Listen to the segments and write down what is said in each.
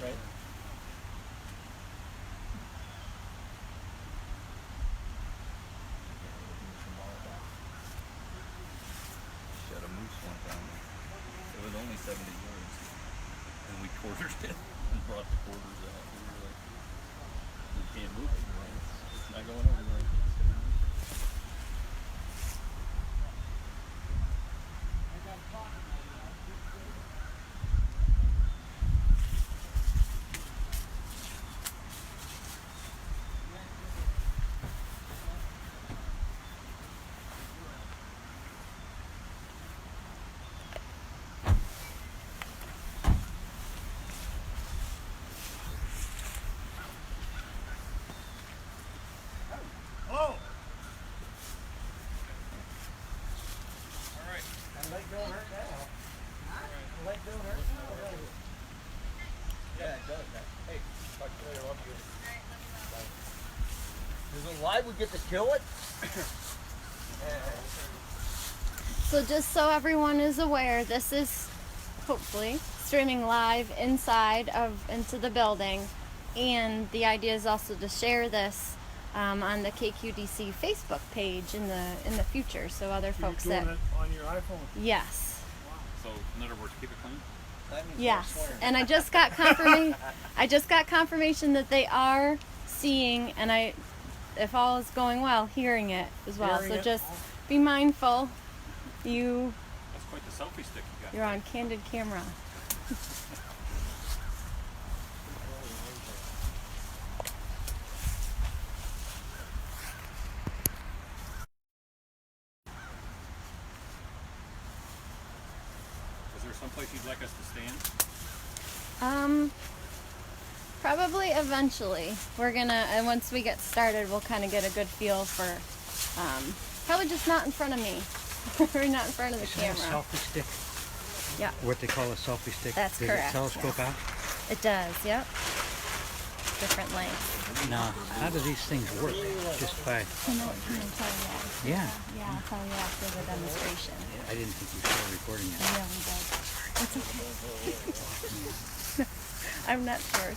right? Shot a moose one time. It was only 70 yards. And we quartered it and brought the quarters out. We were like, you can't move it. Right? It's not going over there. Oh! Alright. That leg don't hurt now. The leg don't hurt now. Yeah, it does. Hey, talk to you later. Love you. Is it live? We get to kill it? So just so everyone is aware, this is hopefully streaming live inside of into the building, and the idea is also to share this on the KQDC Facebook page in the future, so other folks You're that doing it on your iPhone. yes. So, in other words, keep it clean? That means Yes, and I just got confirmation. I just got confirmation that they are seeing, and if all is going well, hearing it as well. Hearing So it. just be mindful. That's quite the selfie stick you got. You're on candid camera. Is there someplace you'd like us to stand? Probably eventually. We're gonna, and once we get started, we'll kind of get a good feel for, probably just not in front of me. We're not in front of the Isn't that a camera. selfie stick? Yeah, What they call a selfie stick? That's Does correct, it telescope yes. out? it does, yep. Different lengths. Now, how do these things work? Just by... Can I tell you? Yeah. Yeah, I'll tell you after the demonstration. I didn't think you started recording it. Yeah, we did. It's okay. I'm not sure.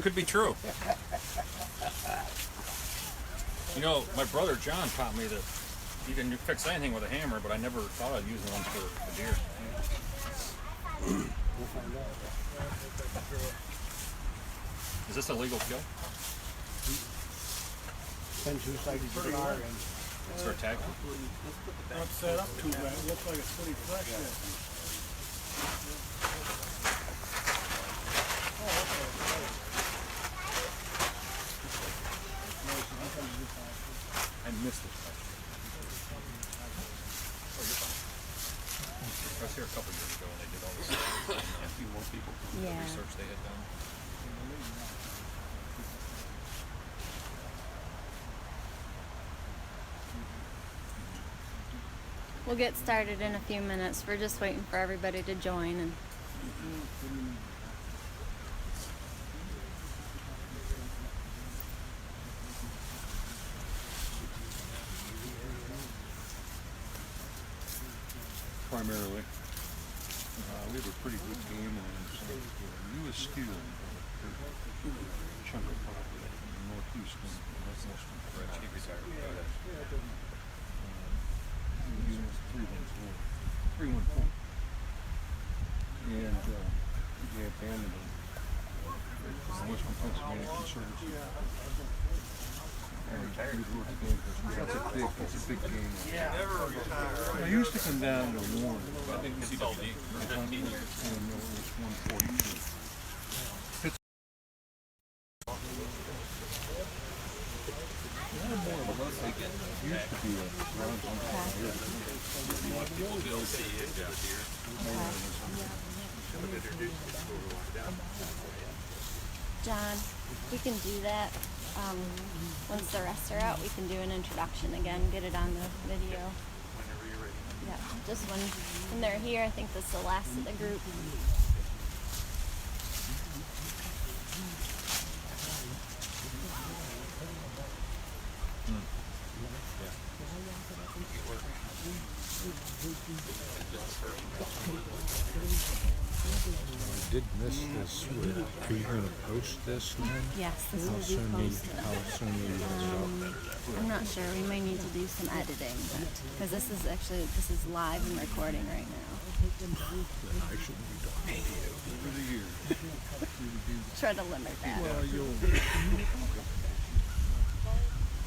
Could be true. You know, my brother John taught me that you can fix anything with a hammer, but I never thought of using one for a deer. Is this a legal kill? Depends whose side you are in. It's for tag? Not set up too bad. It looks like it's pretty fresh there. I missed it. Oh, you're fine. I was here a couple years ago when they did all this. A few more people from the Yeah. research they had done. We'll get started in a few minutes. We're just waiting for everybody to join. And primarily. We have a pretty good game on U.S. Steel, chunk of property in northeastern, northwestern. Right, he retired. Go ahead. Units 314. And they abandoned it. Western Pennsylvania Conservancy. That's a big game. I used to come down to Warren. I think it's all deep for 15 years. And it was 142. Used to be a People still see it down here. John, we can do that. Once the rest are out, we can do an introduction again, get it on the video. Whenever you're ready. Yeah, just when they're here, I think that's the last of the group. Yeah. I did miss this. Are you going to post this then? Yes, this How will be soon will you, posted. how soon will you get it up? I'm not sure. We may need to do some editing, because this is live and recording right now. I shouldn't be talking to you. Over the years. Try to limit that. Well, you'll.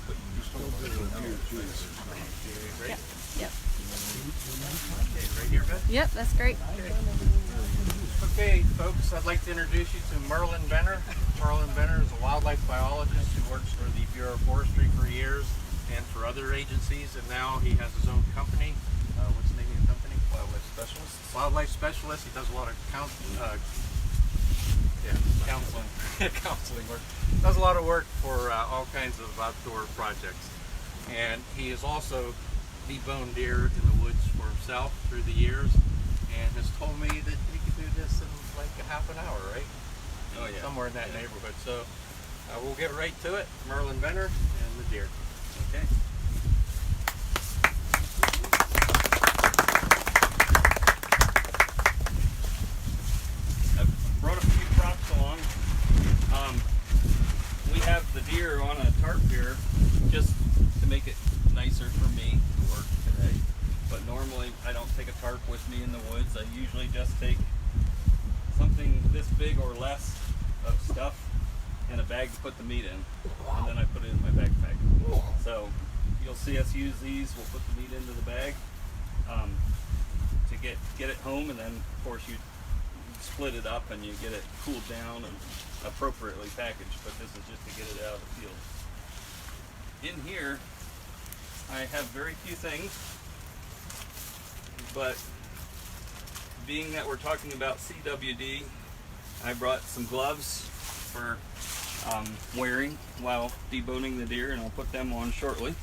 But you still do it here too. Yep. Yep. Right here, Ben? Yep. That's great. Okay, folks, I'd like to introduce you to Merlin Benner. Merlin Benner is a wildlife biologist who works for the Bureau of Forestry for years and for other agencies, and now he has his own company. What's the name of your company? Wildlife Specialist. Wildlife Specialist. He does a lot of counseling, counseling work. Does a lot of work for all kinds of outdoor projects, and he has also deboned deer in the woods for himself through the years, and has told me that he could do this in like a half an hour, right? Oh yeah. Somewhere in that neighborhood. So we'll get right to it. Merlin Benner and the deer. Okay. I've brought a few props along. We have the deer on a tarp here just to make it nicer for me to work today. But normally I don't take a tarp with me in the woods. I usually just take something this big or less of stuff and a bag to put the meat in, and then I put it in my backpack. So you'll see us use these. We'll put the meat into the bag to get it home, and then of course you split it up and you get it cooled down and appropriately packaged, but this is just to get it out of the field. In here I have very few things, but being that we're talking about CWD, I brought some gloves for wearing while deboning the deer, and I'll put them on shortly.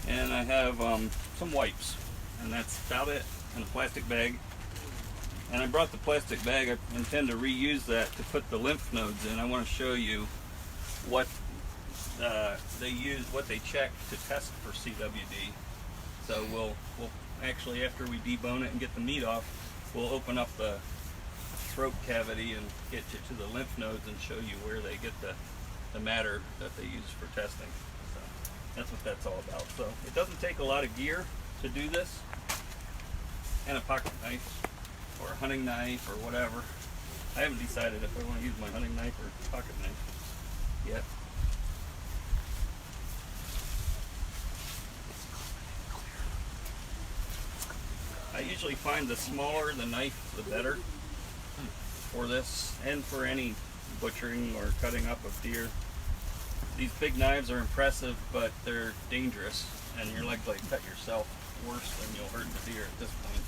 And I have some wipes, and that's about it, and a plastic bag. And I brought the plastic bag. I intend to reuse that to put the lymph nodes in. I want to show you what they use, what they check to test for CWD. So we'll actually, after we debone it and get the meat off, we'll open up the throat cavity and get you to the lymph nodes and show you where they get the matter that they use for testing. So that's what that's all about. So it doesn't take a lot of gear to do this, and a pocket knife or a hunting knife or whatever. I haven't decided if I want to use my hunting knife or pocket knife yet. I usually find the smaller the knife, the better for this, and for any butchering or cutting up of deer. These big knives are impressive, but they're dangerous, and you're likely to cut yourself worse than you'll hurt the deer at this point.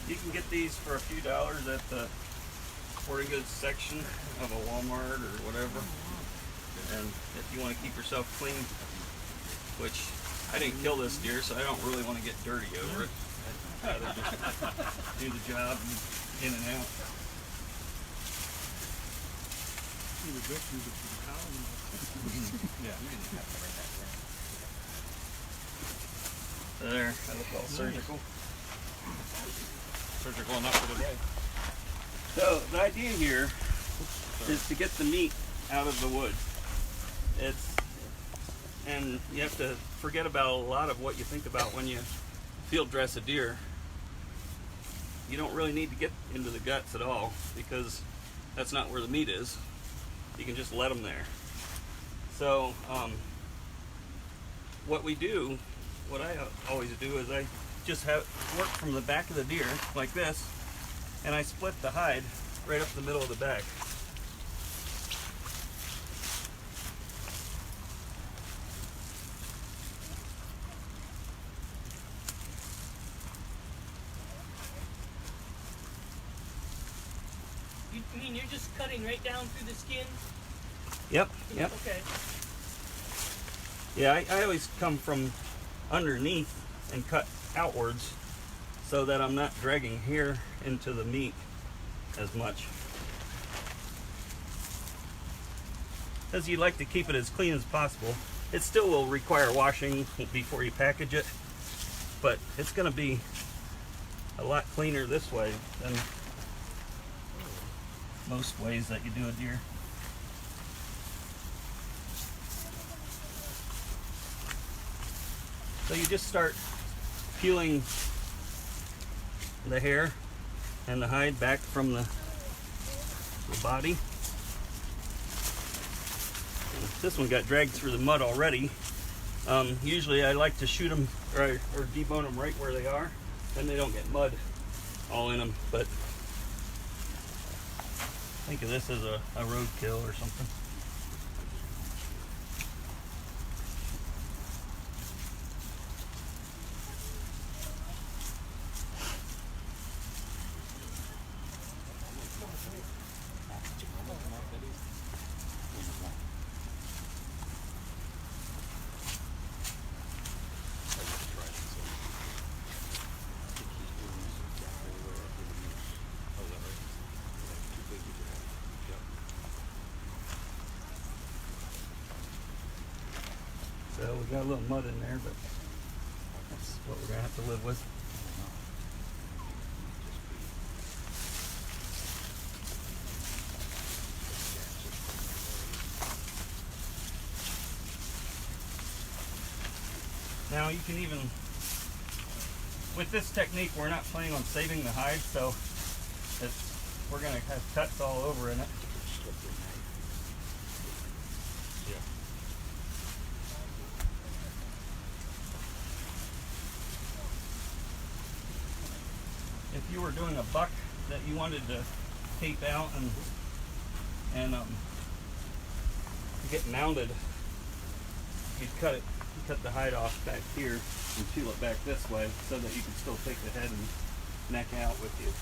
You can get these for a few dollars at the sporting goods section of a Walmart or whatever. And if you want to keep yourself clean, which I didn't kill this deer, so I don't really want to get dirty over it. I'd rather just do the job and in and out. You would just use it for the cow. Yeah. There, that looks all surgical. Surgical enough for today. So the idea here is to get the meat out of the wood. And you have to forget about a lot of what you think about when you field dress a deer. You don't really need to get into the guts at all, because that's not where the meat is. You can just let them there. So what I always do is I just work from the back of the deer like this, and I split the hide right up the middle of the back. You mean you're just cutting right down through the skin? Yep, yep. Okay. Yeah, I always come from underneath and cut outwards so that I'm not dragging here into the meat as much. Because you like to keep it as clean as possible. It still will require washing before you package it, but it's going to be a lot cleaner this way than most ways that you do a deer. So you just start peeling the hair and the hide back from the body. This one got dragged through the mud already. Usually I like to shoot them or debone them right where they are, then they don't get mud all in them. But think of this as a roadkill or something. So we got a little mud in there, but that's what we're gonna have to live with. Now you can even, with this technique, we're not planning on saving the hide, so we're gonna have cuts all over in it. If you were doing a buck that you wanted to tape out and get mounted, you'd cut the hide off back here and peel it back this way so that you can still take the head and neck out with you.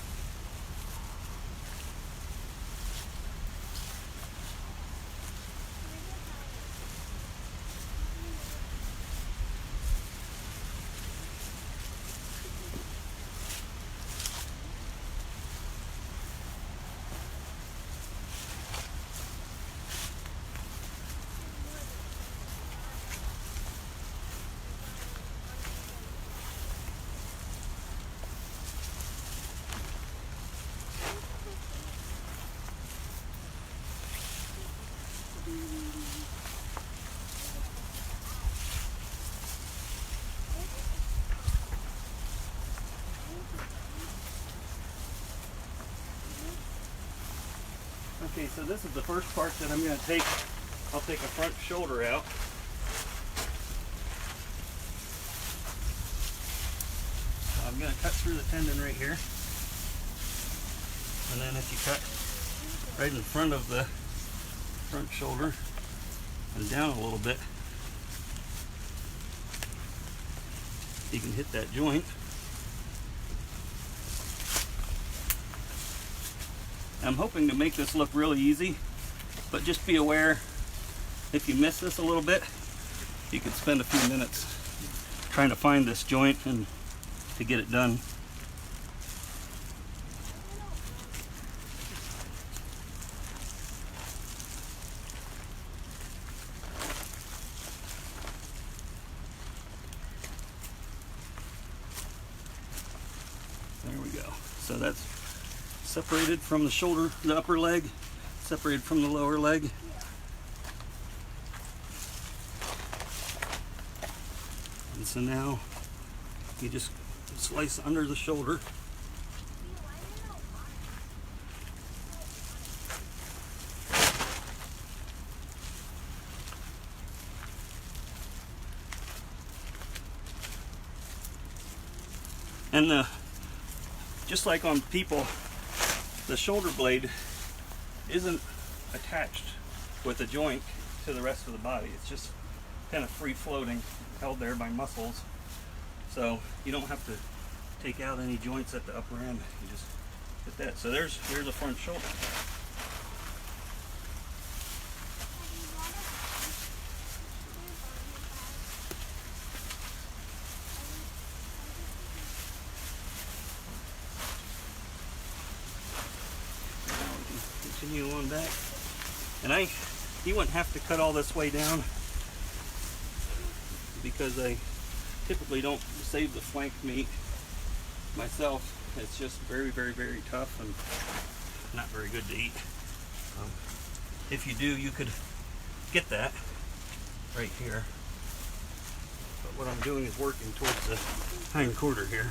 Okay, so this is the first part that I'm going to take. I'll take a front shoulder out. I'm going to cut through the tendon right here. And then if you cut right in front of the front shoulder and down a little bit, you can hit that joint. I'm hoping to make this look really easy, but just be aware if you miss this a little bit, you could spend a few minutes trying to find this joint and to get it done. There we go. So that's separated from the shoulder, the upper leg, separated from the lower leg. And so now you just slice under the shoulder. And just like on people, the shoulder blade isn't attached with a joint to the rest of the body. It's just kind of free floating, held there by muscles. So you don't have to take out any joints at the upper end. You just hit that. So there's a front shoulder. sinew on back. And you wouldn't have to cut all this way down because I typically don't save the flank meat myself. It's just very, very, very tough and not very good to eat. If you do, you could get that right here. But what I'm doing is working towards the hind quarter here.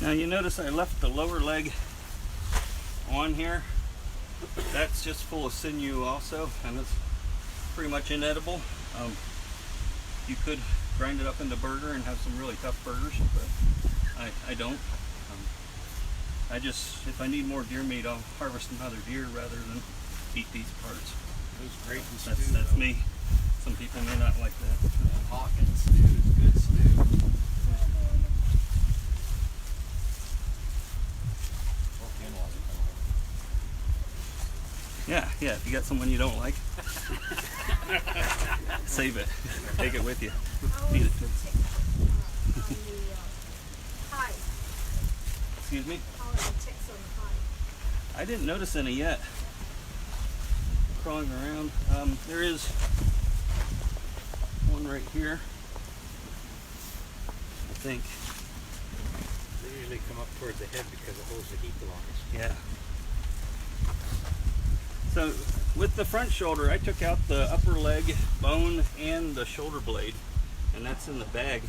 Now you notice I left the lower leg on here. That's just full of sinew also, and it's pretty much inedible. You could grind it up into burger and have some really tough burgers, but I don't. If I need more deer meat, I'll harvest another deer rather than eat these parts. It was great in stew. That's me. Some people may not like that. Hawkins stew is good stew. Yeah, if you got someone you don't like, save it. Take it with you. Feed it. Excuse me? I didn't notice any yet. Crawling around. There is one right here, I think. They usually come up towards the head because it holds the heat the longest. Yeah. So with the front shoulder, I took out the upper leg bone and the shoulder blade, and that's in the bag.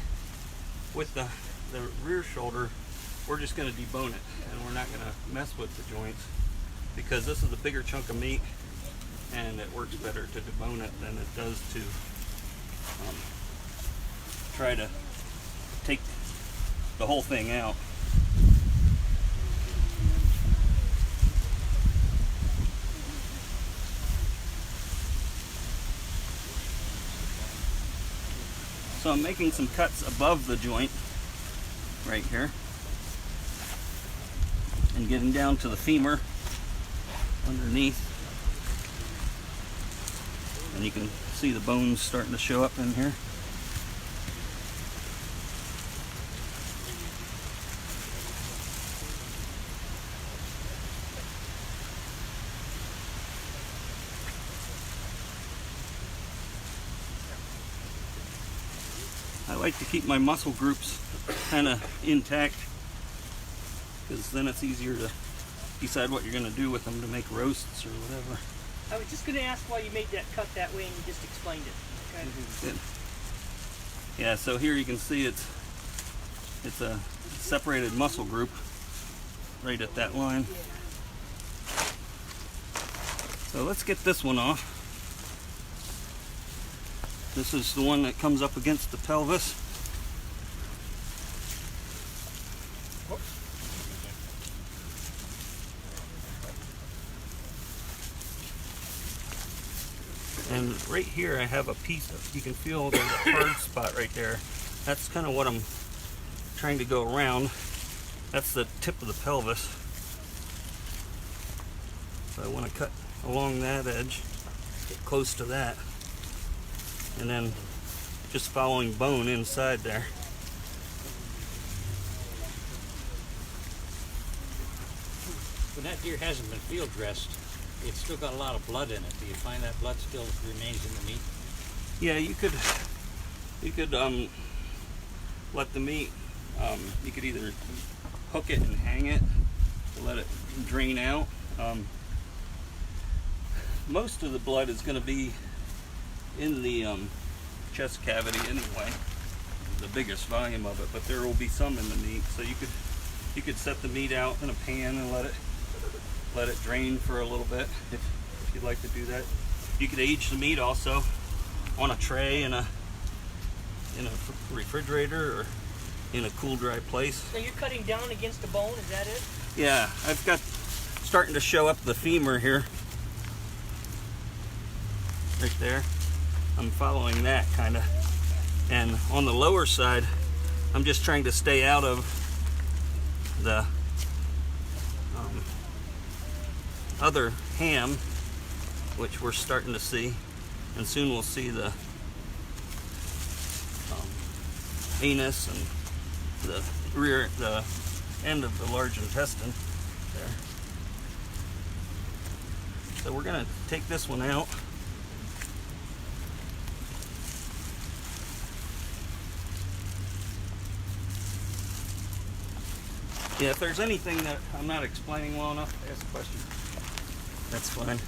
With the rear shoulder, we're just going to debone it, and we're not going to mess with the joints because this is a bigger chunk of meat, and it works better to debone it than it does to try to take the whole thing out. So I'm making some cuts above the joint right here and getting down to the femur underneath, and you can see the bones starting to show up in here. I like to keep my muscle groups kind of intact because then it's easier to decide what you're going to do with them to make roasts or whatever. I was just going to ask why you made that cut that way, and you just explained it. Okay. Good. Yeah, so here you can see it's a separated muscle group right at that line. So let's get this one off. This is the one that comes up against the pelvis. And right here I have a piece of, you can feel there's a hard spot right there. That's kind of what I'm trying to go around. That's the tip of the pelvis. So I want to cut along that edge, get close to that, and then just following bone inside there. When that deer hasn't been field dressed, it's still got a lot of blood in it. Do you find that blood still remains in the meat? Yeah, you could let the meat, you could either hook it and hang it to let it drain out. Most of the blood is going to be in the chest cavity anyway. the biggest volume of it, but there will be some in the meat. So you could set the meat out in a pan and let it drain for a little bit if you'd like to do that. You could age the meat also on a tray in a refrigerator or in a cool, dry place. So you're cutting down against the bone, is that it? Yeah, I've got starting to show up the femur here. Right there. I'm following that kind of. And on the lower side, I'm just trying to stay out of the other ham, which we're starting to see. And soon we'll see the anus and the end of the large intestine there. So we're going to take this one out. Yeah, if there's anything that I'm not explaining well enough, ask a question. That's fine.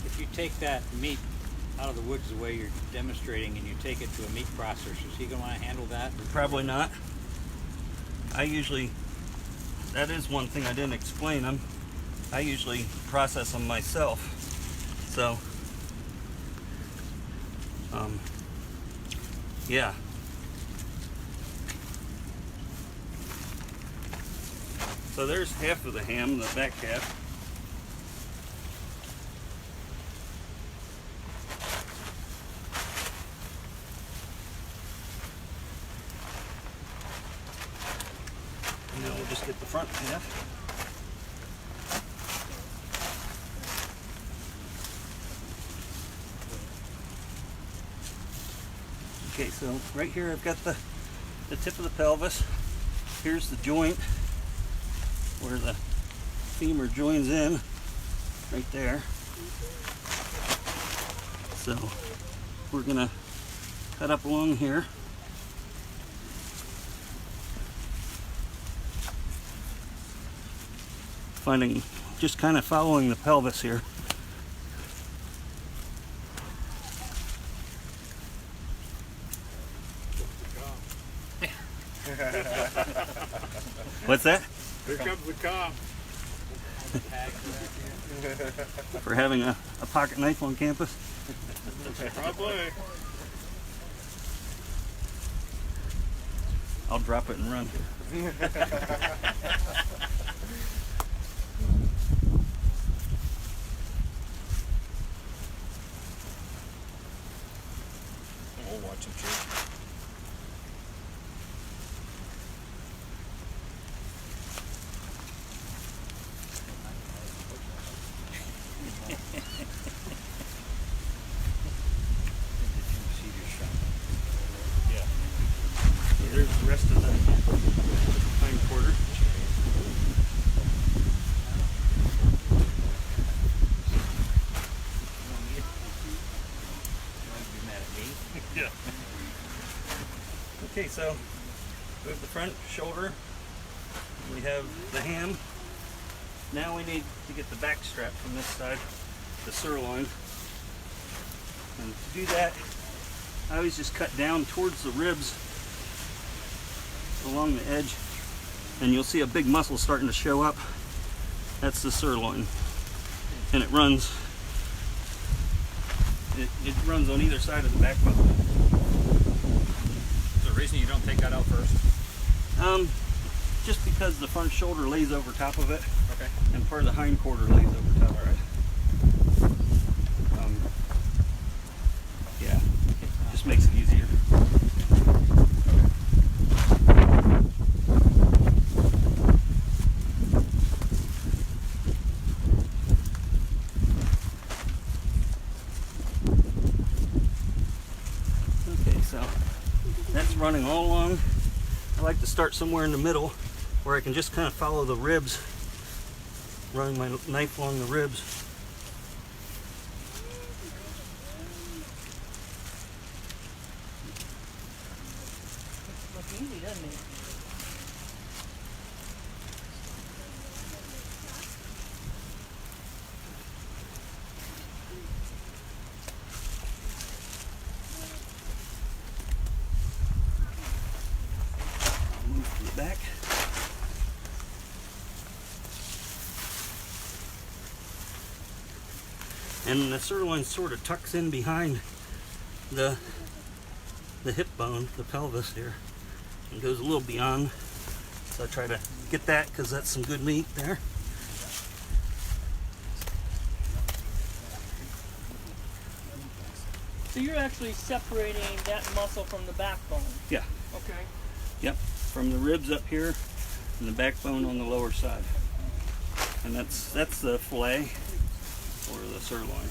If you take that meat out of the woods the way you're demonstrating and you take it to a meat processor, is he going to want to handle that? Probably not. That is one thing I didn't explain. I usually process them myself. So, yeah. So there's half of the ham, the back half. And now we'll just get the front half. Okay, so right here I've got the tip of the pelvis. Here's the joint where the femur joins in, right there. So we're gonna cut up along here. Just kind of following the pelvis here. What's that? Here comes the cop. For having a pocket knife on campus? Probably. I'll drop it and run. We'll watch him chew. There's the rest of the hind quarter. Yeah. Okay, so we have the front shoulder. We have the ham. Now we need to get the back strap from this side, the sirloin. And to do that, I always just cut down towards the ribs along the edge, and you'll see a big muscle starting to show up. That's the sirloin, and it runs on either side of the back bone. Is there a reason you don't take that out first? Just because the front shoulder lays over top of it, Okay. and part of the hind quarter lays over top of it. Yeah, just makes it easier. Okay, so that's running all along. I like to start somewhere in the middle where I can just kind of follow the ribs, running my knife along the ribs. Looks easy, doesn't it? And the sirloin sort of tucks in behind the hip bone, the pelvis here, and goes a little beyond. So I try to get that because that's some good meat there. So you're actually separating that muscle from the backbone. Yeah. Okay. Yep. From the ribs up here and the backbone on the lower side. And that's the fillet or the sirloin.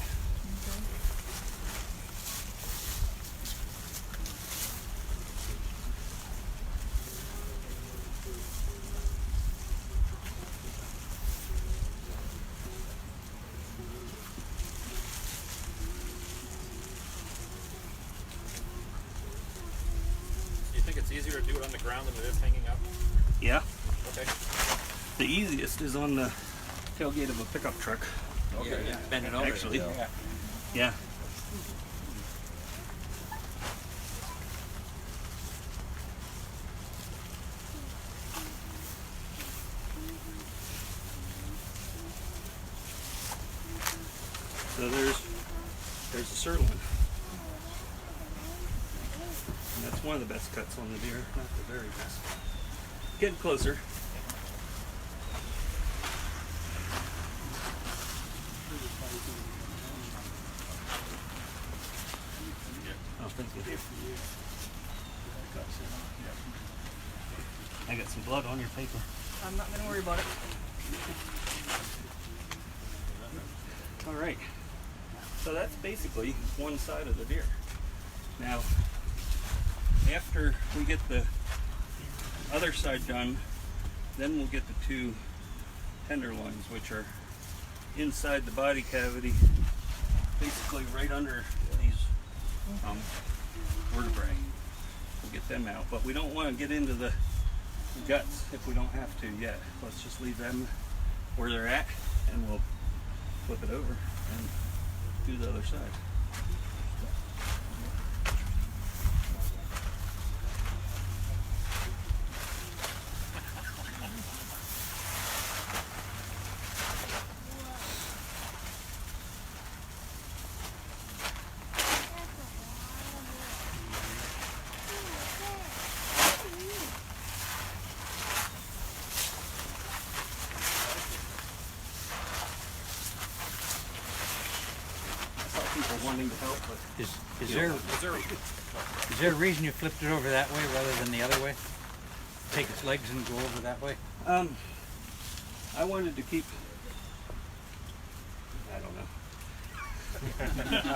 You think it's easier to do it on the ground than it is hanging up? Yeah. Okay. The easiest is on the tailgate of a pickup truck. Okay. Yeah, bending over. Actually. Yeah. So there's the sirloin. And that's one of the best cuts on the deer, not the very best. Getting closer. Oh, thank you. I got some blood on your paper. I'm not going to worry about it. All right. So that's basically one side of the deer. Now, after we get the other side done, then we'll get the two tenderloins, which are inside the body cavity, basically right under these vertebrae. We'll get them out, but we don't want to get into the guts if we don't have to yet. Let's just leave them where they're at, and we'll flip it over and do the other side. People wanting to help, but Is there a reason you flipped it over that way rather than the other way? Take its legs and go over that way? I wanted to keep, I don't know.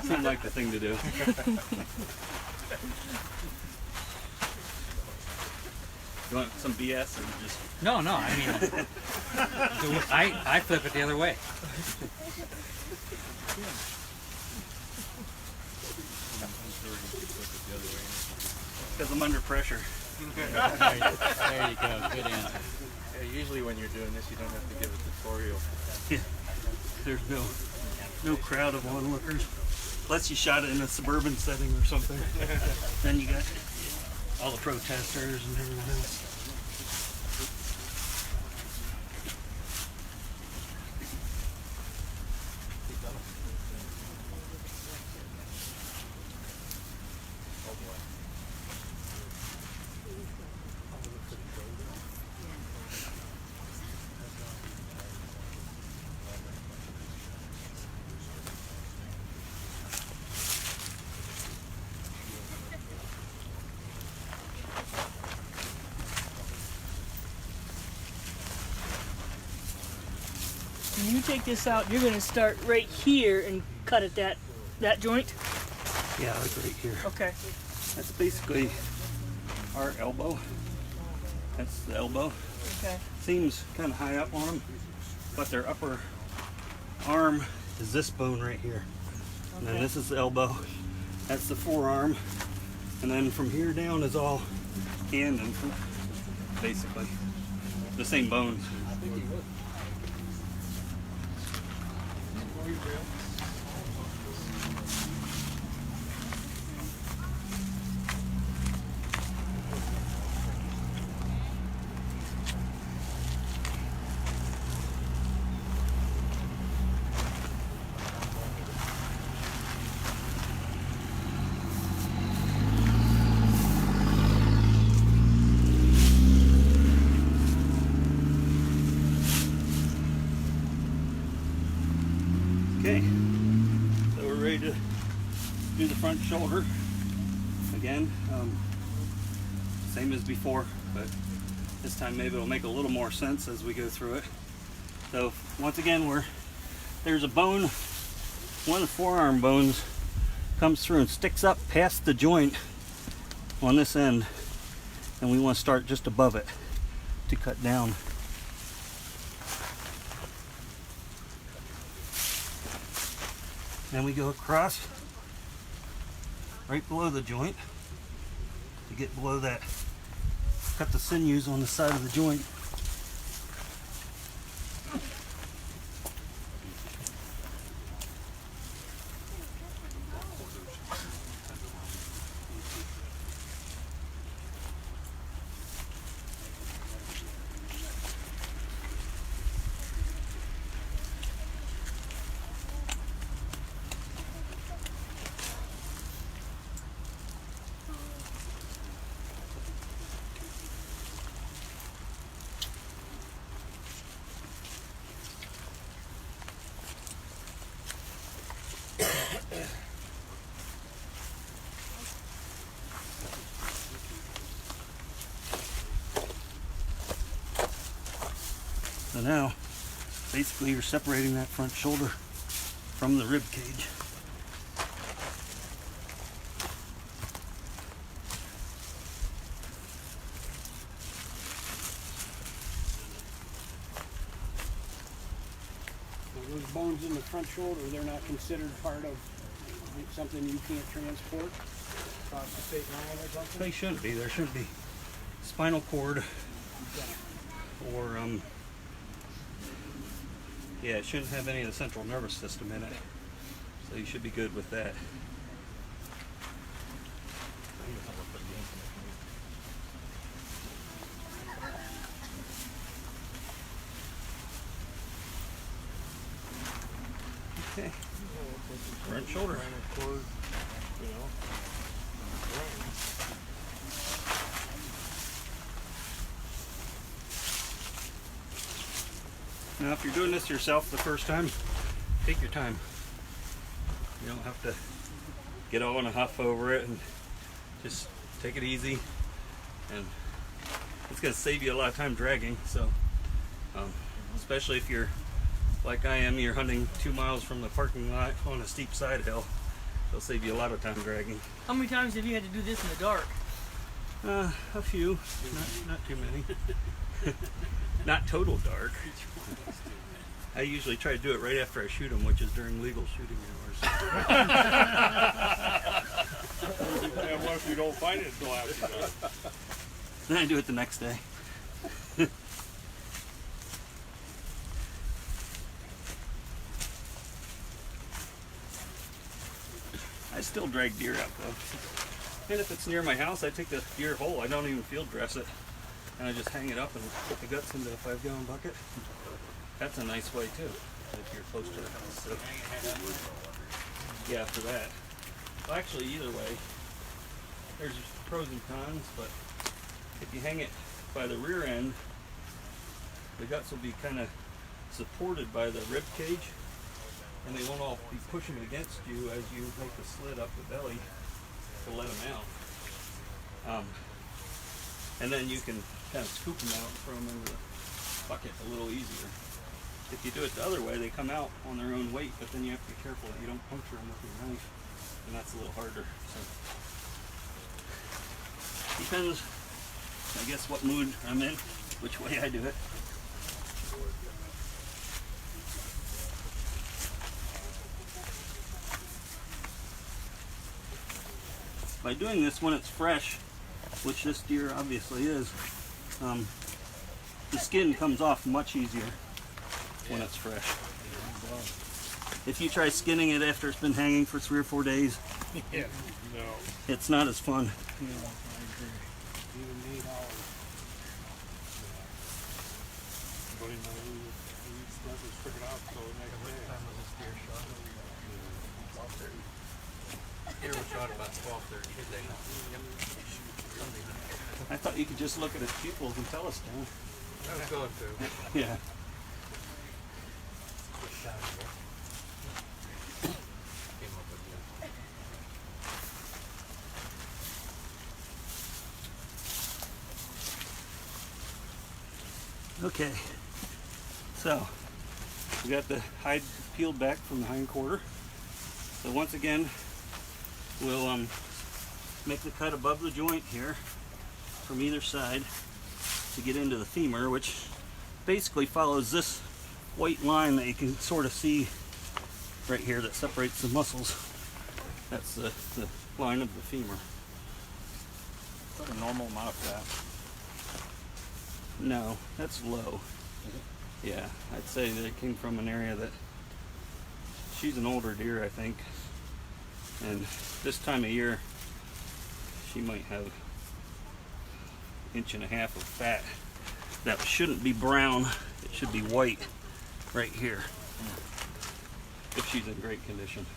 Seemed like the thing to do. You want some BS or just? No, I mean, I flip it the other way. Because I'm under pressure. There you go, good answer. Usually when you're doing this, you don't have to give a tutorial. Yeah. There's no crowd of onlookers. Unless you shot it in a suburban setting or something. Then you got all the protesters and everyone else. When you take this out, you're going to start right here and cut at that joint. Yeah, like right here. Okay. That's basically our elbow. That's the elbow. Okay. Seems kind of high up on them, but their upper arm is this bone right here. And then this is the elbow. That's the forearm. And then from here down is all hand and foot, basically. The same bones. ready to do the front shoulder again. Same as before, but this time maybe it'll make a little more sense as we go through it. So once again, there's a bone, one of the forearm bones comes through and sticks up past the joint on this end, and we want to start just above it to cut down. Then we go across right below the joint to get below that, cut the sinews on the side of the joint. So now, basically you're separating that front shoulder from the rib cage. Those bones in the front shoulder, they're not considered part of something you can't transport across the state line or something? They shouldn't be. There shouldn't be spinal cord or yeah, it shouldn't have any of the central nervous system in it. So you should be good with that. Okay. Front shoulder. Now, if you're doing this yourself the first time, take your time. You don't have to get all in a huff over it, and just take it easy. And it's going to save you a lot of time dragging. So, especially if you're like I am, you're hunting 2 miles from the parking lot on a steep side hill. It'll save you a lot of time dragging. How many times have you had to do this in the dark? A few, not too many. Not total dark. I usually try to do it right after I shoot them, which is during legal shooting hours. And what if you don't find it until after you're done? Then I do it the next day. I still drag deer out though. And if it's near my house, I take the deer whole. I don't even field dress it. And I just hang it up and put the guts into a 5-gallon bucket. That's a nice way too, if you're close to the house. So, yeah, for that. Well, actually, either way, there's pros and cons, but if you hang it by the rear end, the guts will be kind of supported by the rib cage, and they won't all be pushing against you as you make the slit up the belly to let them out. And then you can kind of scoop them out and throw them into the bucket a little easier. If you do it the other way, they come out on their own weight, but then you have to be careful that you don't puncture them with your knife, and that's a little harder. So depends, I guess, what mood I'm in, which way I do it. By doing this when it's fresh, which this deer obviously is, the skin comes off much easier when it's fresh. If you try skinning it after it's been hanging for 3 or 4 days, Yeah. No. it's not as fun. Deer was shot about 12:30 today. I thought you could just look at its pupils and tell us now. I was going to. Yeah. Came up with Okay, so we got the hide peeled back from the hind quarter. So once again, we'll make the cut above the joint here from either side to get into the femur, which basically follows this white line that you can sort of see right here that separates the muscles. That's the line of the femur. Is that a normal amount of fat? No, that's low. Yeah, I'd say that it came from an area that she's an older deer, I think, and this time of year she might have 1.5 inches of fat. That shouldn't be brown, it should be white right here if she's in great condition.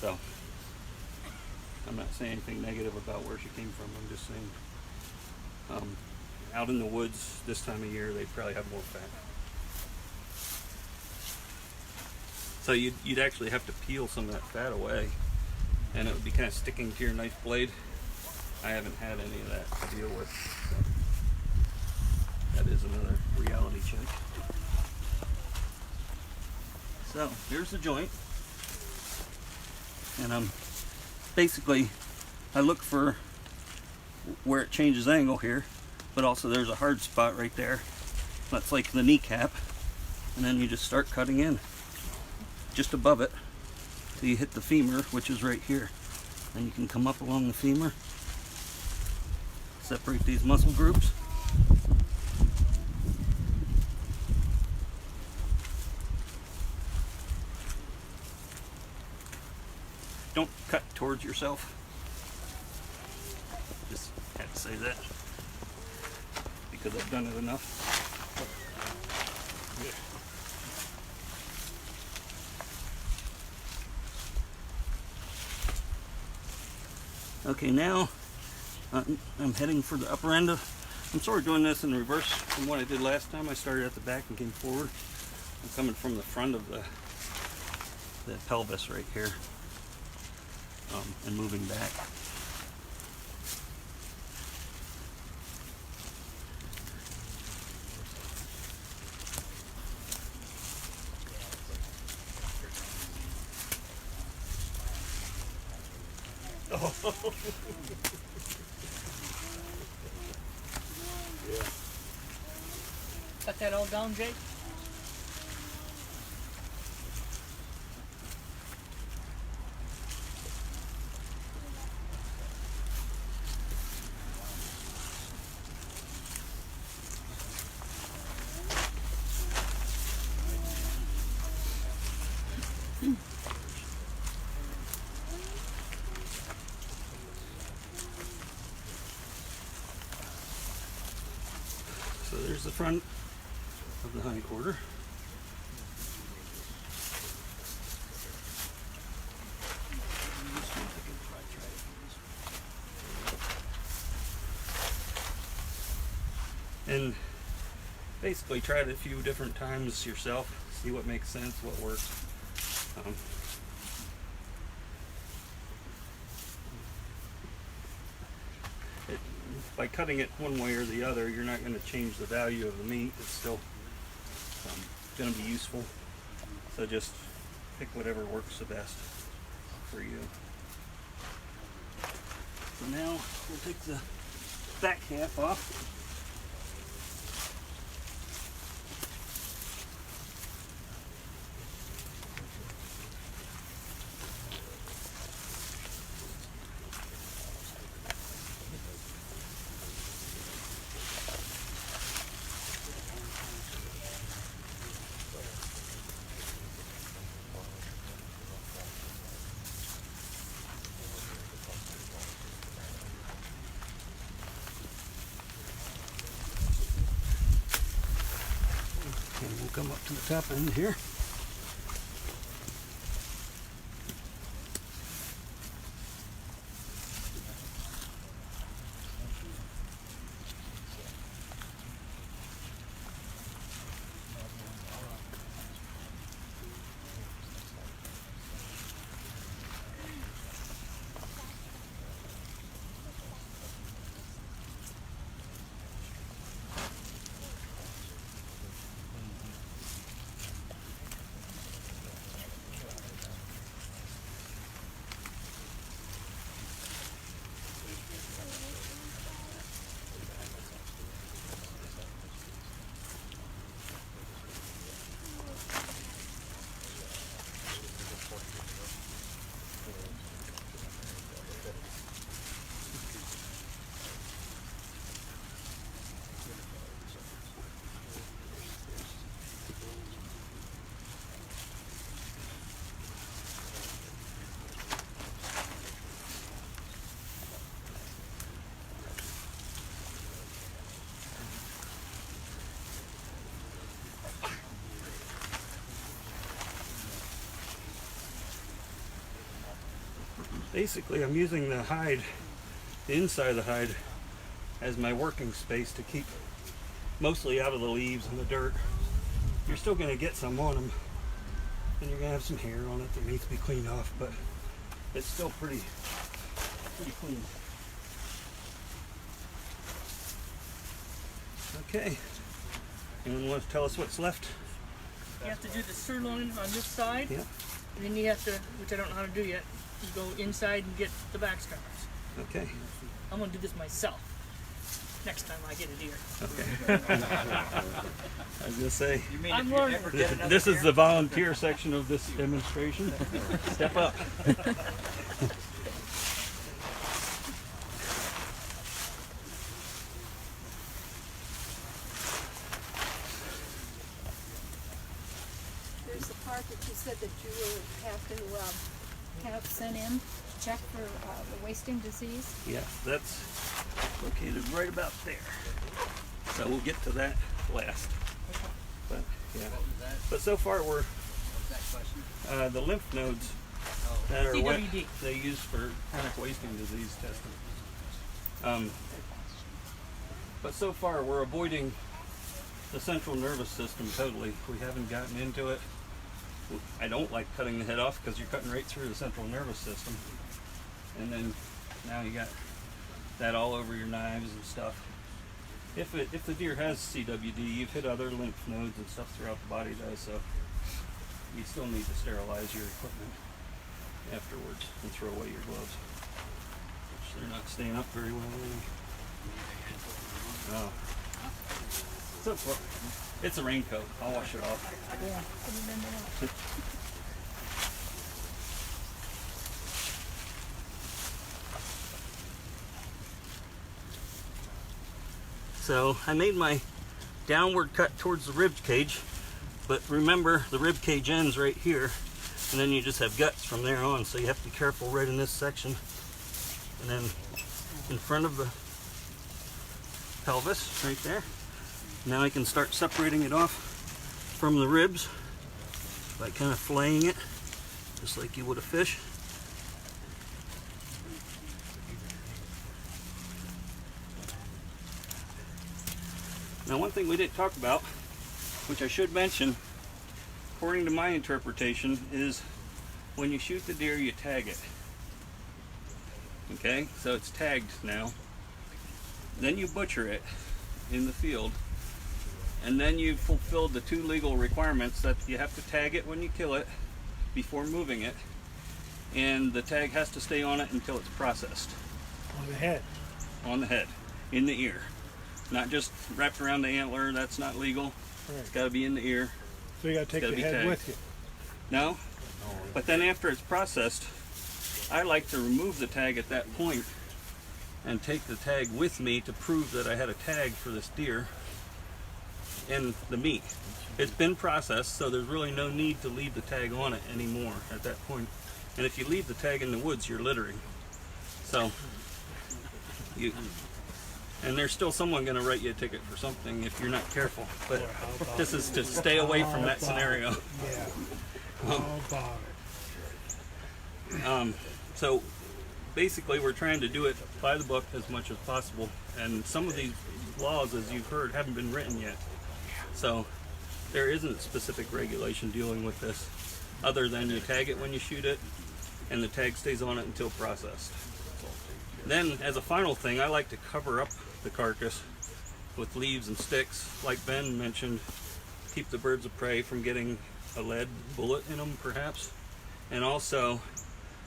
So I'm not saying anything negative about where she came from. I'm just saying out in the woods this time of year they probably have more fat. So you'd actually have to peel some of that fat away, and it would be kind of sticking to your knife blade. I haven't had any of that to deal with, so that is another reality check. So here's the joint, and basically I look for where it changes angle here, but also there's a hard spot right there. That's like the kneecap, and then you just start cutting in just above it till you hit the femur, which is right here. Then you can come up along the femur, separate these muscle groups. Don't cut towards yourself. Just had to say that because I've done it enough. Okay, now I'm heading for the upper end of, I'm sort of doing this in reverse from what I did last time. I started at the back and came forward. I'm coming from the front of the pelvis right here, and moving back. Cut that all down, Jake? So there's the front of the hind quarter. And basically try it a few different times yourself, see what makes sense, what works. By cutting it one way or the other, you're not going to change the value of the meat. It's still going to be useful. So just pick whatever works the best for you. So now we'll take the back half off. And we'll come up to the top end here. basically I'm using the hide, the inside of the hide, as my working space to keep mostly out of the leaves and the dirt. You're still going to get some on them, and you're going to have some hair on it that needs to be cleaned off, but it's still pretty clean. Okay, anyone want to tell us what's left? You have to do the sirloin on this side, Yeah. and then you have to, which I don't know how to do yet, you go inside and get the back scars. Okay. I'm gonna do this myself next time I get a deer. Okay. I was gonna say, You mean I'm if you learning. ever get another this is deer? the volunteer section of this demonstration. Step up. There's the part that you said that you will have to have sent in to check for the wasting disease. Yeah, that's located right about there. So we'll get to that last. But yeah. What was that? But so far we're What was that question? the lymph nodes Oh, that are what CWD. they use for chronic wasting disease testing. But so far we're avoiding the central nervous system totally. We haven't gotten into it. I don't like cutting the head off because you're cutting right through the central nervous system. And then now you got that all over your knives and stuff. If the deer has CWD, you've hit other lymph nodes and stuff throughout the body does, so you still need to sterilize your equipment afterwards and throw away your gloves, which they're not staying up very well anyway. Oh. So far, it's a raincoat. I'll wash it off. Yeah. Put it in there. So I made my downward cut towards the rib cage, but remember the rib cage ends right here, and then you just have guts from there on, so you have to be careful right in this section. And then in front of the pelvis right there. Now I can start separating it off from the ribs by kind of filleting it just like you would a fish. Now, one thing we didn't talk about, which I should mention, according to my interpretation, is when you shoot the deer, you tag it. Okay, so it's tagged now. Then you butcher it in the field, and then you fulfilled the two legal requirements that you have to tag it when you kill it before moving it, and the tag has to stay on it until it's processed. On the head. On the head, in the ear. Not just wrapped around the antler, that's not legal. It's got to be in the ear. So you got to take gotta the be head tagged. with you. No, but then after it's processed, I like to remove the tag at that point and take the tag with me to prove that I had a tag for this deer and the meat. It's been processed, so there's really no need to leave the tag on it anymore at that point. And if you leave the tag in the woods, you're littering. So and there's still someone going to write you a ticket for something if you're not careful. But this is to stay away from that scenario. Yeah. How about it? So basically we're trying to do it by the book as much as possible. And some of these laws, as you've heard, haven't been written yet. So there isn't specific regulation dealing with this other than you tag it when you shoot it and the tag stays on it until processed. Then as a final thing, I like to cover up the carcass with leaves and sticks, like Ben mentioned, keep the birds of prey from getting a lead bullet in them perhaps, and also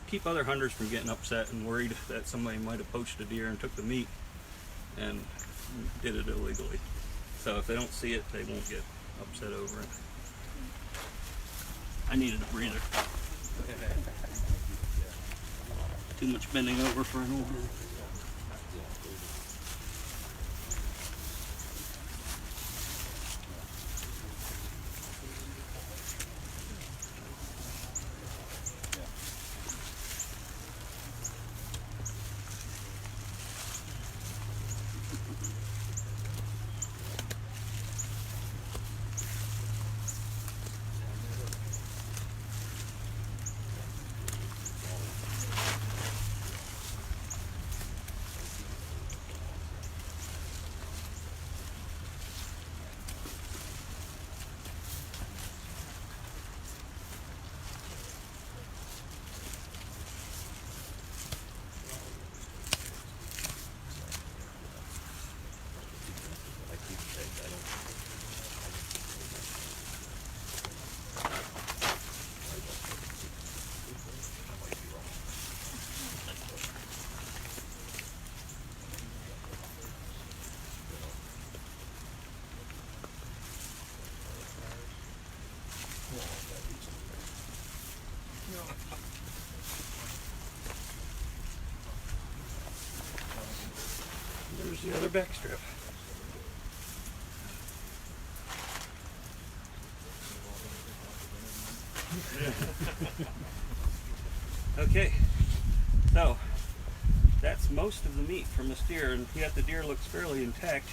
keep other hunters from getting upset and worried that somebody might have poached a deer and took the meat and did it illegally. So if they don't see it, they won't get upset over it. I needed a breather. Too much bending over for an old man. the other back strip. Okay, so that's most of the meat from this deer, and yet the deer looks fairly intact.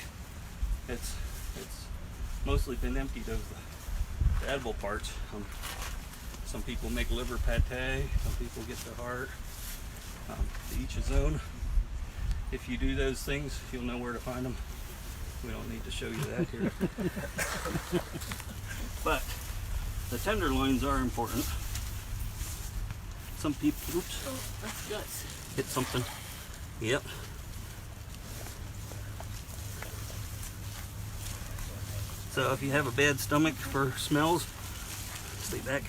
It's mostly been emptied of the edible parts. Some people make liver pate, some people get the heart. To each his own. If you do those things, you'll know where to find them. We don't need to show you that here. But the tenderloins are important. Some people, oops, Oh, that's guts. hit something. Yep. So if you have a bad stomach for smells, stay back.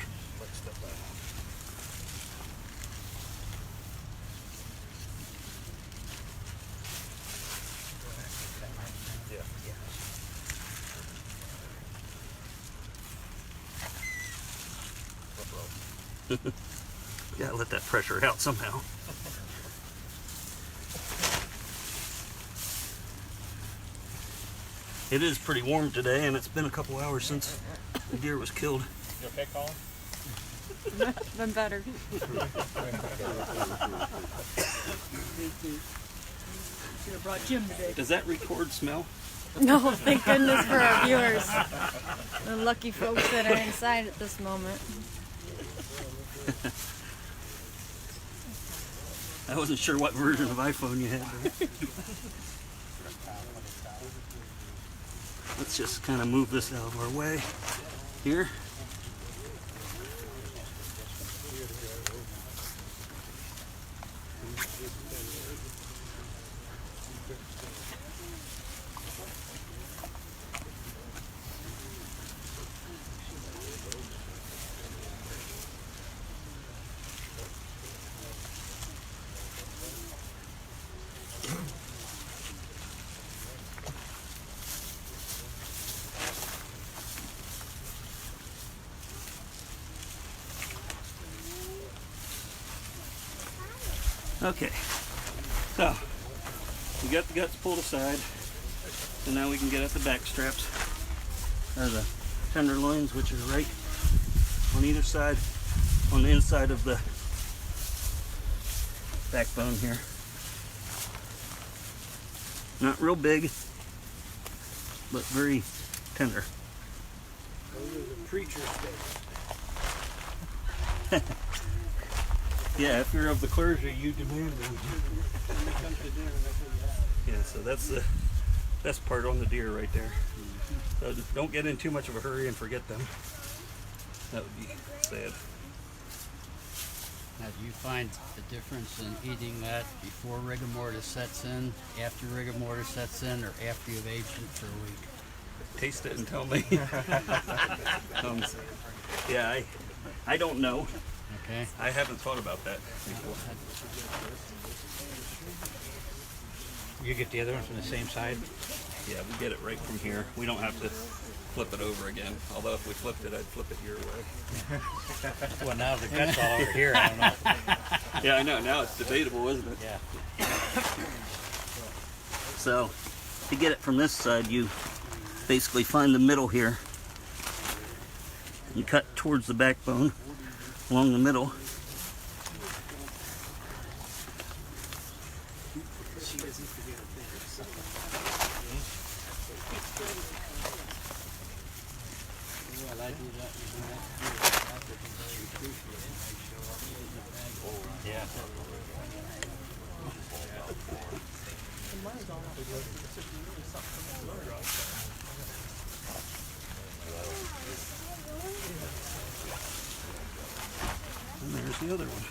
Gotta let that pressure out somehow. It is pretty warm today, and it's been a couple hours since the deer was killed. You okay, Colin? Been better. Should have brought Jim today. Does that record smell? No, thank goodness for our viewers. The lucky folks that are inside at this moment. I wasn't sure what version of iPhone you had. Let's just kind of move this out of our way here. Okay, so we got the guts pulled aside, so now we can get at the back straps, or the tenderloins, which are right on either side, on the inside of the backbone here. Not real big, but very tender. Those are the preacher steaks. Yeah, if you're of the clergy, you demand them. When it comes to dinner, that's what you have. Yeah, so that's the best part on the deer right there. So don't get in too much of a hurry and forget them. That would be sad. Now, do you find the difference in eating that before rigor mortis sets in, after rigor mortis sets in, or after you've aged it for a week? Taste it and tell me. Yeah, I don't know. Okay. I haven't thought about that before. You get the other one from the same side? Yeah, we get it right from here. We don't have to flip it over again. Although if we flipped it, I'd flip it your way. Well, now the gut's all over here. I don't know. Yeah, I know. Now it's debatable, isn't it? Yeah. So, to get it from this side, you basically find the middle here and cut towards the backbone along the middle. Well, I do that. Yeah. And there's the other one.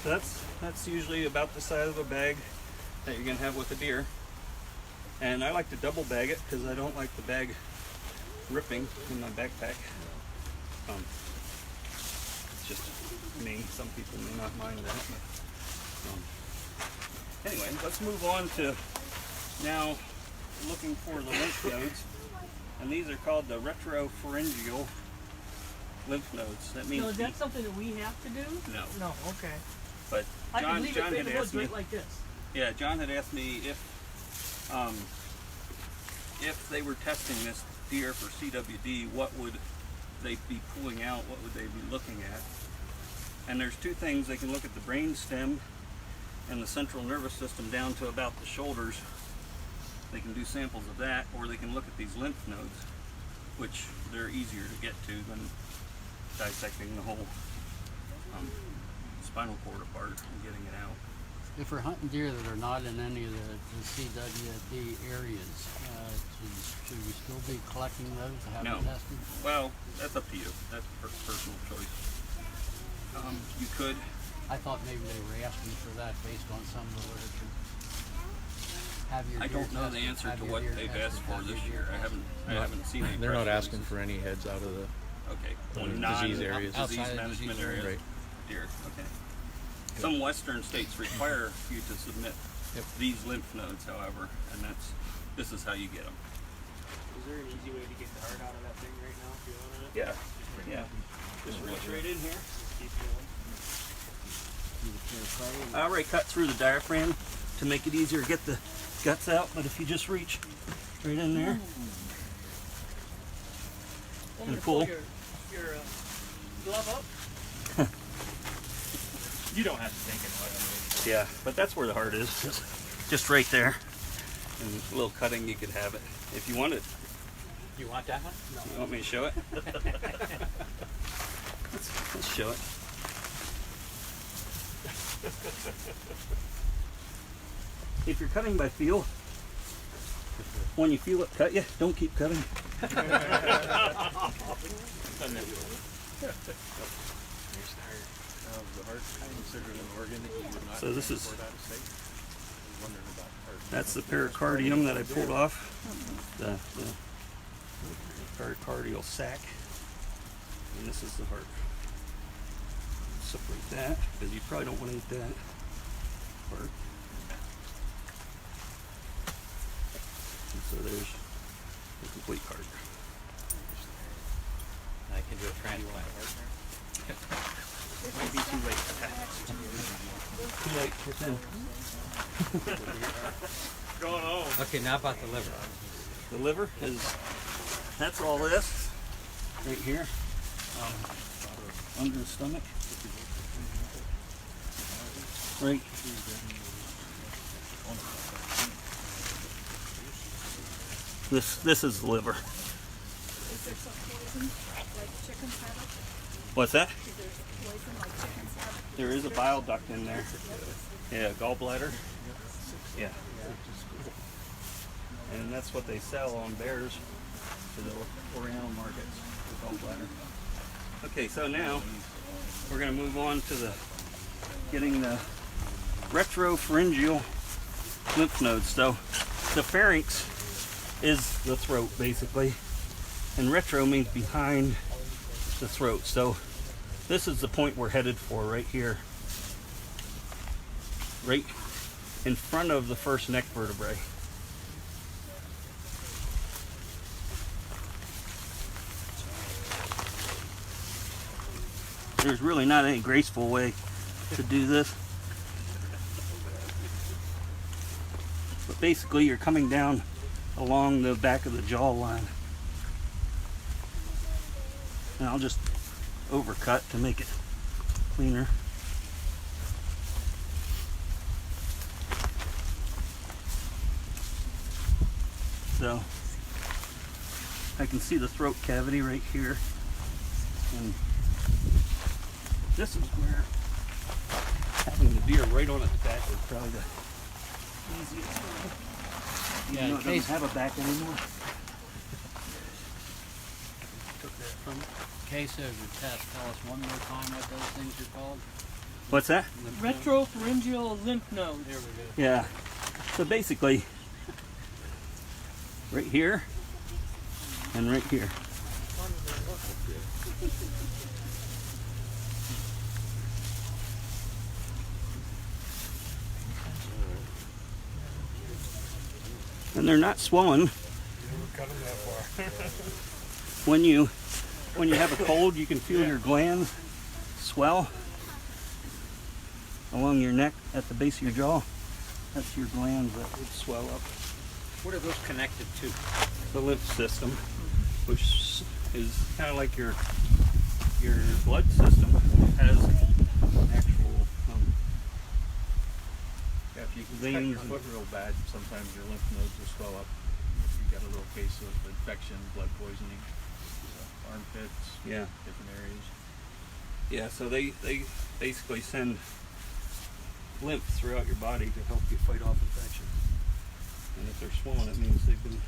So that's usually about the size of a bag that you're gonna have with a deer. And I like to double bag it because I don't like the bag ripping in my backpack. It's just me. Some people may not mind that. But, anyway, let's move on to now looking for the lymph nodes. And these are called the retropharyngeal lymph nodes. That means So is that something that we have to do? no. No. Okay. But I can John, leave John it had big asked me. right like this. Yeah, John had asked me if they were testing this deer for CWD, what would they be pulling out? What would they be looking at? And there's two things. They can look at the brain stem and the central nervous system down to about the shoulders. They can do samples of that, or they can look at these lymph nodes, which they're easier to get to than dissecting the whole spinal cord apart and getting it out. If we're hunting deer that are not in any of the CWD areas, should we still be collecting those to have No. them tested? Well, that's up to you. That's personal choice. You could. I thought maybe they were asking for that based on some of the literature. Have your I deer don't know the tested, answer have to your what deer they've tested, asked for have your this deer year. I tested. haven't seen any. They're not press asking releases. for any heads out of the Okay. disease areas. Disease Outside of management disease areas. Right. Deer. Okay. Some Western states require you to submit these lymph nodes, however, and this is how you get them. Is there an easy way to get the heart out of that thing right now? Feeling it? Yeah. Yeah. Just reach right in here. Keep going. I already cut through the diaphragm to make it easier to get the guts out, but if you just reach right in there I'm and gonna pull. your glove up. You don't have to think about it. Yeah, but that's where the heart is. Just right there. And a little cutting, you could have it if you wanted. You want that one? You want me to show it? Let's show it. If you're cutting by feel, when you feel it cut you, don't keep cutting. So this is, that's the pericardium that I pulled off, the pericardial sac, and this is the heart. Separate that, because you probably don't want to eat that part. And so there's the complete heart. I can do a transplant. Might be too late. Too late, it's in. Going home. Okay, now about the liver. The liver is, that's all this, right here, under the stomach. Right. This is the liver. Is there some poison like chickens have it? What's that? Is there poison like chickens have it? There is a bile duct in there. Yeah, gallbladder. Yeah. And that's what they sell on bears to the Oriental markets, the gallbladder. Okay, so now we're going to move on to the getting the retropharyngeal lymph nodes. So the pharynx is the throat basically, and retro means behind the throat. So this is the point we're headed for right here, right in front of the first neck vertebrae. There's really not any graceful way to do this. But basically you're coming down along the back of the jaw line. And I'll just overcut to make it cleaner. So I can see the throat cavity right here. And this is where having the deer right on its back is probably the easiest way. Yeah, Even in though it case- doesn't have a back anymore. Took that from it. Case of the test, tell us one more time what those things are called. What's that? Retropharyngeal lymph node. There we go. Yeah. So basically, right here and right here. And they're not swollen. When you when you have a cold, you can feel your glands swell along your neck at the base of your jaw. That's your glands that would swell up. What are those connected to? The lymph system, which is kind of like your blood system, has actual Yeah, if you can cut veins your and- foot real bad, sometimes your lymph nodes will swell up. If you got a little case of infection, blood poisoning, armpits, yeah. different areas. Yeah, so they basically send lymph throughout your body to help you fight off infection. And if they're swollen, it means they've been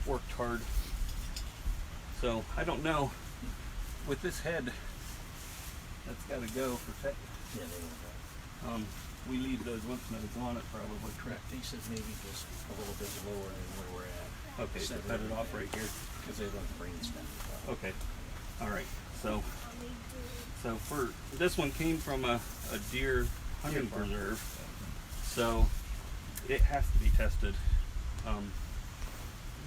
worked hard. So I don't know. With this head, that's got to go for tech. Yeah, they don't know. We leave those lymph nodes on it probably, correct? He says maybe just a little bit lower than where we're at. Okay, so cut it off right here. Because they want the brainstem. Okay. All right. So for this one came from a deer hunting preserve, so it has to be tested.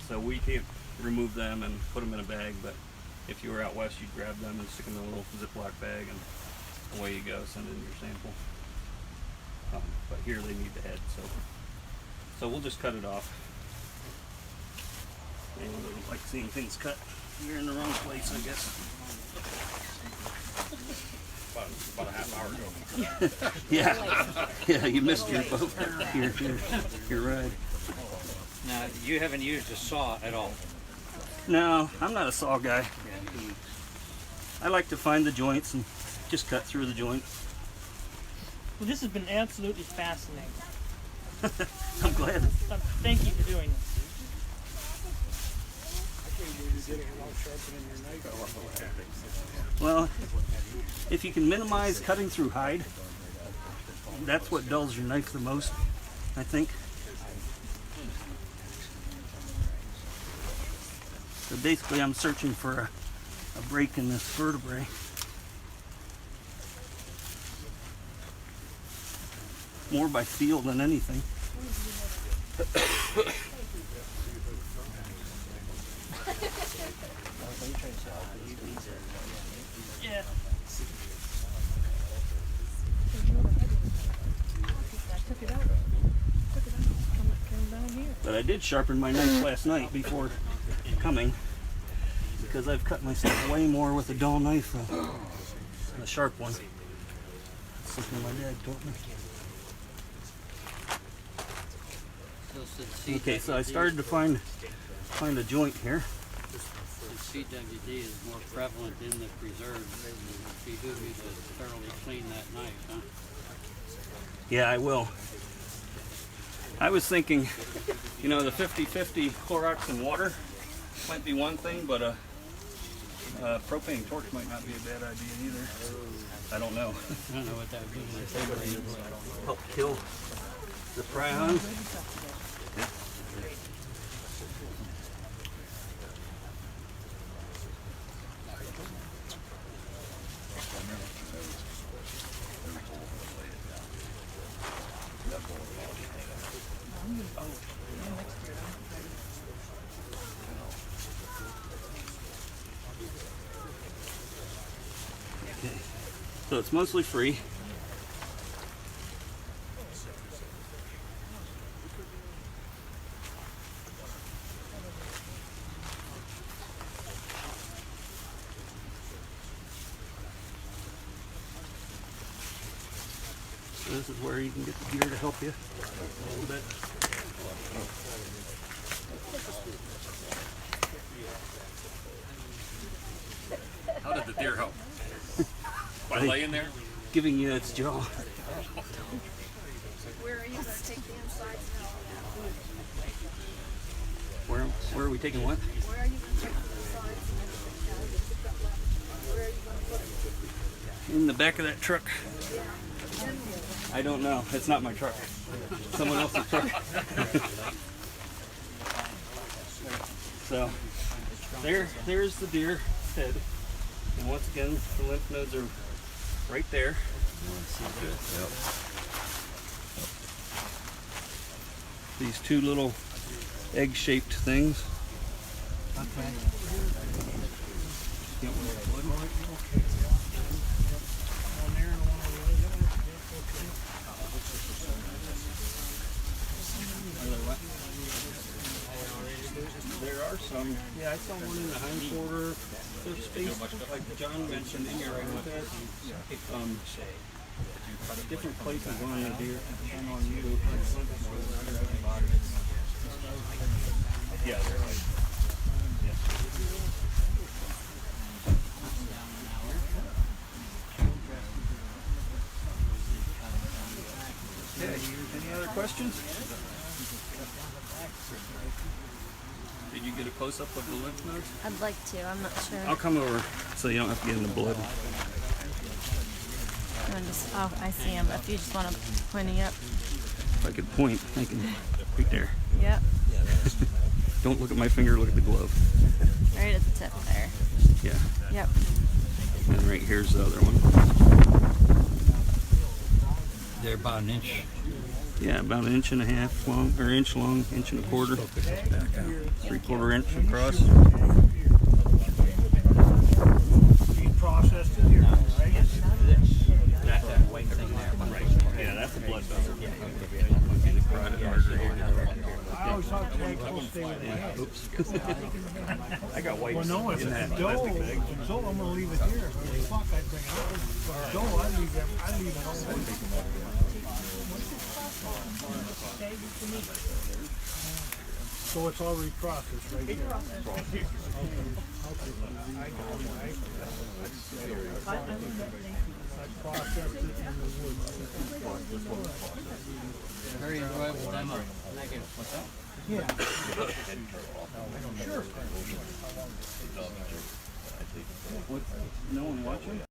So we can't remove them and put them in a bag, but if you were out west, you'd grab them and stick them in a little Ziploc bag, and away you go. Send in your sample. But here they need the head, so we'll just cut it off. Anyone doesn't like seeing things cut. You're in the wrong place, I guess. About a half hour ago. Yeah, you missed your boat. Your ride. Now, you haven't used a saw at all. No, I'm not a saw guy. I like to find the joints and just cut through the joint. Well, this has been absolutely fascinating. I'm glad. Thank you for doing this. Well, if you can minimize cutting through hide, that's what dulls your knife the most, I think. So basically I'm searching for a break in this vertebrae. More by feel than anything. Yeah. But I did sharpen my knife last night before coming, because I've cut myself way more with a dull knife than a sharp one. That's something my dad taught me. Okay, so I started to find a joint here. Since CWD is more prevalent in the preserves, it would behoove you to thoroughly clean that knife, huh? Yeah, I will. I was thinking, you know, the 50-50 Clorox and water might be one thing, but a propane torch might not be a bad idea either. I don't know. I don't know what that would do. Help kill the prions. Okay, so it's mostly free. So this is where you can get the deer to help you a little bit. How did the deer help? By laying there? Giving you its jaw. Where are you going to take the insides now? Where are we taking what? Where are you going to take the insides now? Where are you going to put it? In the back of that truck. I don't know. It's not my truck. Someone else's truck. So there's the deer head. And once again, the lymph nodes are right there. These two little egg-shaped things. You want the blood? On there and one over there. Are there what? There are some. Yeah, I saw one in the hind quarter. There's space, like John mentioned in your right with that. Different places on the deer and on you. Yeah, they're like, Okay, any other questions? Did you get a close-up of the lymph nodes? I'd like to. I'm not sure. I'll come over so you don't have to get in the blood. Oh, I see him. If you just want to point it up. If I could point, I can. Right there. Yep. Don't look at my finger, look at the glove. Right at the tip there. Yeah. Yep. And right here's the other one. They're about an inch. Yeah, about an inch and a half long, or inch long, inch and a quarter. 3/4 inch across. You processed it here, right? That white thing there. Right. yeah, that's a blood vessel. I always thought the white will stay with the head. I got white Well, no, if in it's that dough, plastic bag. so I'm gonna leave it here. If it was fuck, I'd bring it out. But dough, I leave it all. So it's already processed right here. I processed it in the woods. Very enjoyable demo. Thank you. What's that? Yeah. Sure. What? No one watching?